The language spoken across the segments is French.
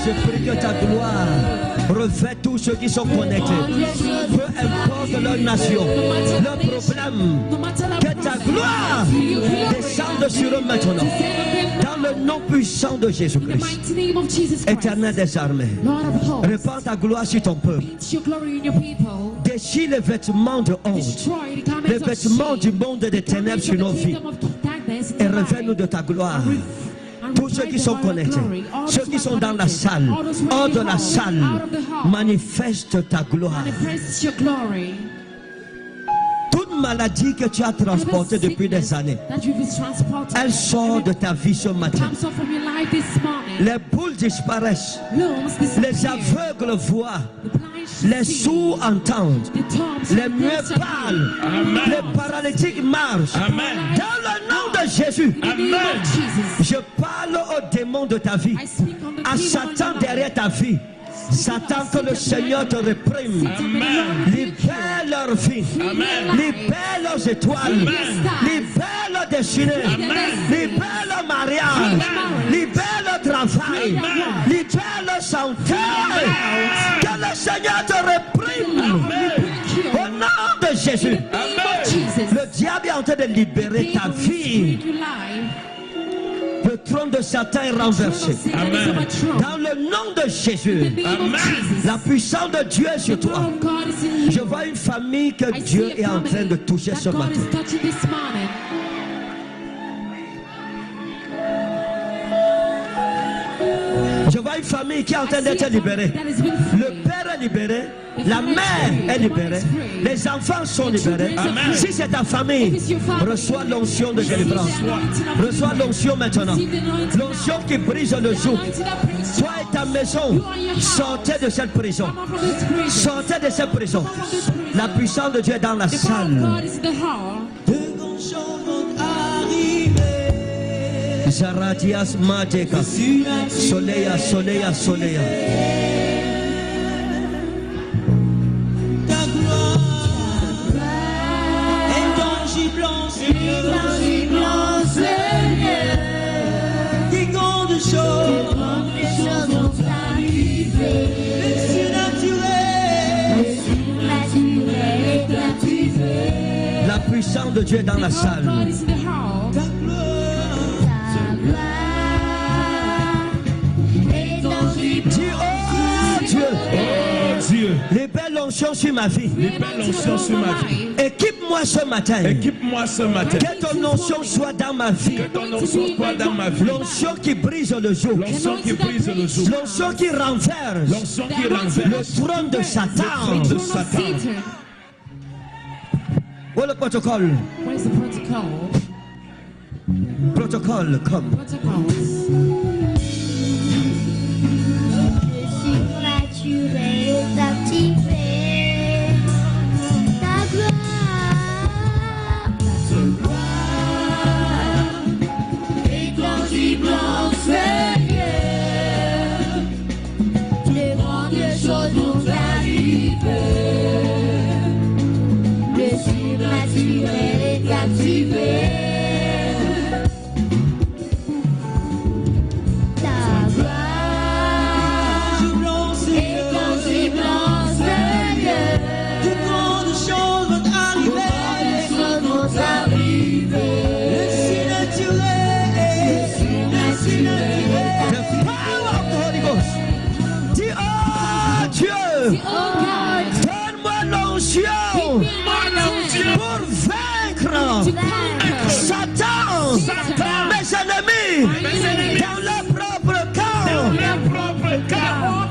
je prie que ta gloire revêt tous ceux qui sont connectés. Peu importe leur nation, leur problème, que ta gloire descende sur eux maintenant. Dans le nom puissant de Jésus-Christ. Éternel des armées, répands ta gloire sur ton peuple. Déchire les vêtements de honte, les vêtements du monde des ténèbres sur nos vies. Et revêt-nous de ta gloire. Tous ceux qui sont connectés, ceux qui sont dans la salle, hors de la salle, manifeste ta gloire. Toute maladie que tu as transportée depuis des années, elle sort de ta vie ce matin. Les boules disparaissent, les aveugles voient, les sourds entendent, les muets parlent, les paralytiques marchent. Dans le nom de Jésus, je parle aux démons de ta vie, à Satan derrière ta vie. Satan, que le Seigneur te réprime. Libère leur vie, libère leurs étoiles, libère leur destinée, libère leur mariage, libère leur travail, libère leur santé. Que le Seigneur te réprime au nom de Jésus. Le diable est en train de libérer ta vie. Le trône de Satan est renversé. Amen. Dans le nom de Jésus. Amen. La puissance de Dieu est sur toi. Je vois une famille que Dieu est en train de toucher ce matin. Je vois une famille qui est en train d'être libérée. Le père est libéré, la mère est libérée, les enfants sont libérés. Amen. Si c'est ta famille, reçois l'onction de délivrance. Reçois l'onction maintenant. L'onction qui brise le joug. Toi et ta maison, sortez de cette prison. Sortez de cette prison. La puissance de Dieu est dans la salle. Zaradias Mateka, Soleya, Soleya, Soleya. Ta gloire est tangible, Seigneur. Des grandes choses vont arriver. Le surnaturel est activé. La puissance de Dieu est dans la salle. Libère l'onction sur ma vie. Libère l'onction sur ma vie. Équipe-moi ce matin. Équipe-moi ce matin. Que ton onction soit dans ma vie. Que ton onction soit dans ma vie. L'onction qui brise le joug. L'onction qui brise le joug. L'onction qui renverse. L'onction qui renverse. Le trône de Satan. Le trône de Satan. Où est le protocole? Where's the protocol? Protocole, come. Surnaturel activé. Ta gloire Et tangible, Seigneur. de grandes choses vont arriver. Le surnaturel est activé. Ta gloire Et tangible, Seigneur. De grandes choses vont arriver. Le surnaturel. The power of the Holy Ghost. Dis, oh Dieu, donne-moi l'onction pour vaincre Satan, mes ennemis, dans leur propre camp. Ta gloire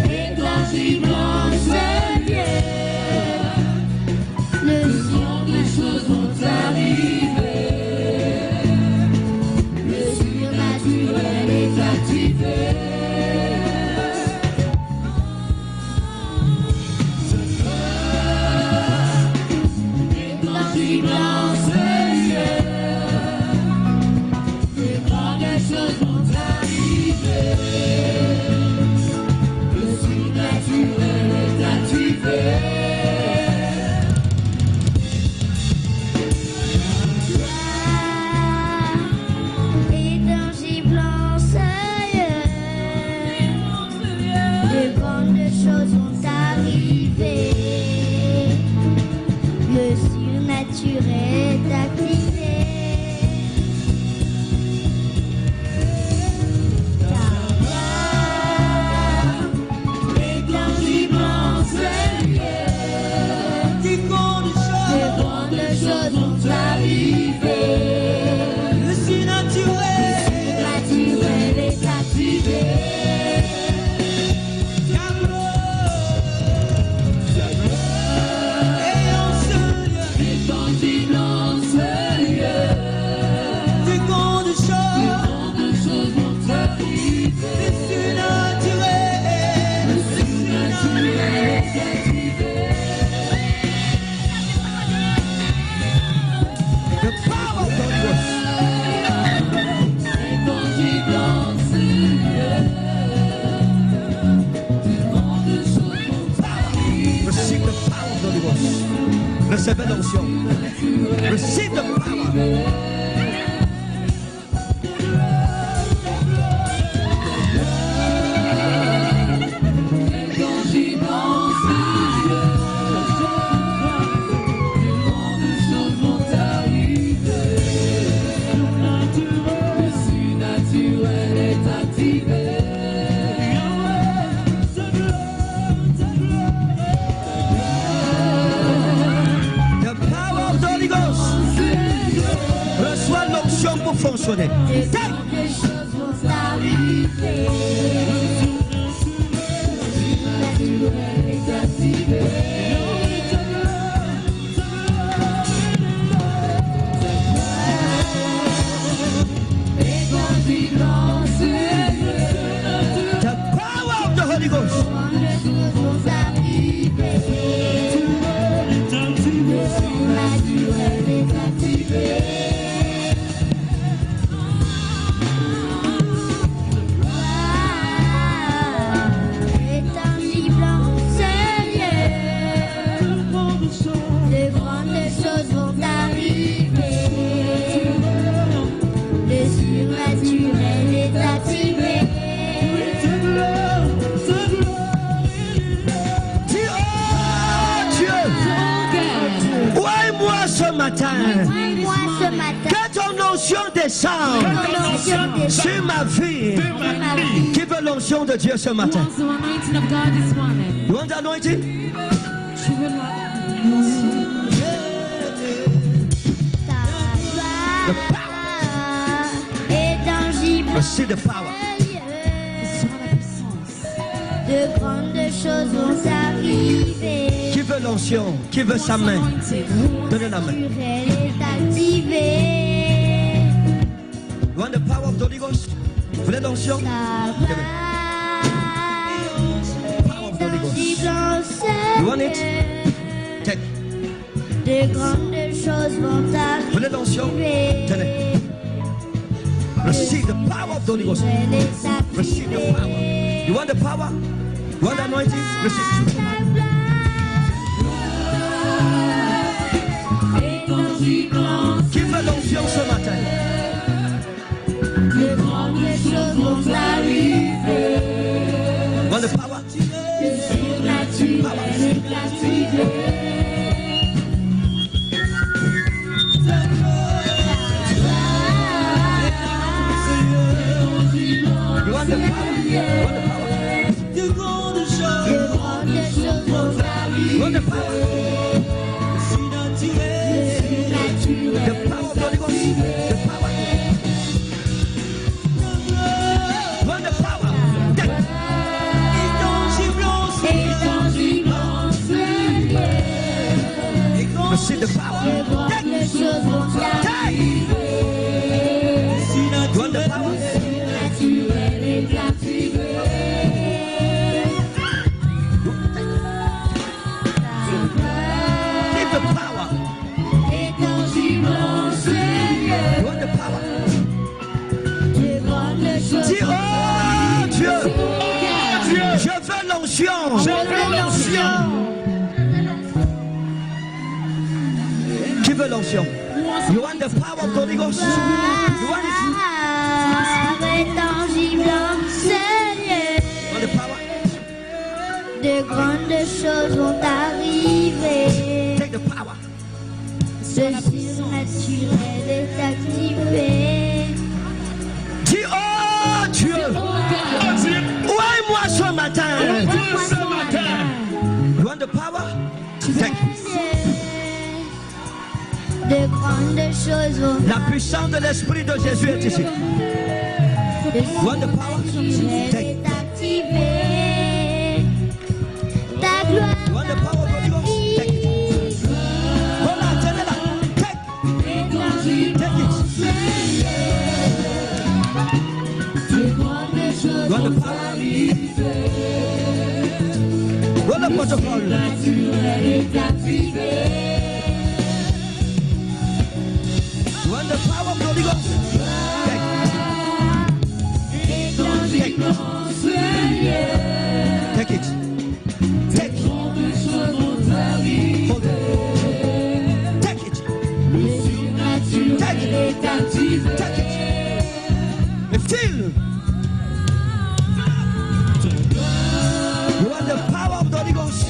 Et tangible, Seigneur. le Des choses vont arriver. Le surnaturel est activé. de grandes choses vont arriver. Le surnaturel est activé. Car là, éternellement Seigneur, de grandes choses vont arriver. Le surnaturel est activé. Recevez l'onction. Receive the power. Reçois l'onction pour fonctionner. De grandes choses vont arriver. Le surnaturel est activé. The power of the Holy Ghost. De grandes choses vont arriver. Le surnaturel est activé. Moi ce matin, Que ton onction descende sur ma vie. Qui veut l'onction de Dieu ce matin? Wants the anointing of God this morning? You want the anointing? She will not. ta gloire est tangible. Receive the power. De grandes choses vont arriver. Qui veut l'onction? Qui veut sa main? Donnez la main. Elle est activée. You want the power of the Holy Ghost? Vous voulez l'onction? Ta gloire est tangible en You want it? Seigneur. Take. De grandes choses vont Vous voulez l'onction? arriver. Tenez. Receive the power of the Holy Ghost. Elle est Receive the activée. power. You want the power? You want the anointing? Receive. Qui veut l'onction ce matin? De grandes choses vont arriver. You want the power? Le surnaturel est activé. You want the power? You want the power? De grandes choses vont arriver. You want the power? The power of the Holy Ghost. The power. You want the power? Take. Receive the power. Take. Take. You want the power? Give the power. You want the power? Dis, oh Dieu, je veux l'onction. Je veux l'onction. Qui veut l'onction? You want the power of the Holy Ghost? You want it? Tangible en Seigneur. You want the power? de grandes choses vont arriver. Take the power. Le surnaturel est activé. Dis, oh Dieu, où est-moi ce matin? Ce matin, You want the power? Take it. De grandes choses vont La puissance de l'Esprit de Jésus est ici. You want the power? Take it. est activé. Ta gloire. You want the power of the Holy Ghost? Take it. Voilà, tenez-la. Take it. Take it. You want the power? Voilà le protocole. You want the power of the Holy Ghost? Take it. Take it. Take it. Take it. Hold it. Take it. Take it. Take it. Mais file. You want the power of the Holy Ghost?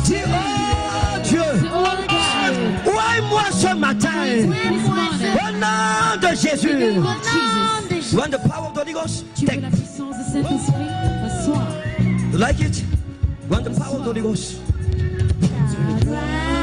Dis, oh Dieu, où est-moi ce matin? Au nom de Jésus. You want the power of the Holy Ghost? Tu veux Take la it. puissance de Saint-Esprit? Assois. You like it? You want the power of the Holy Ghost? Ta gloire.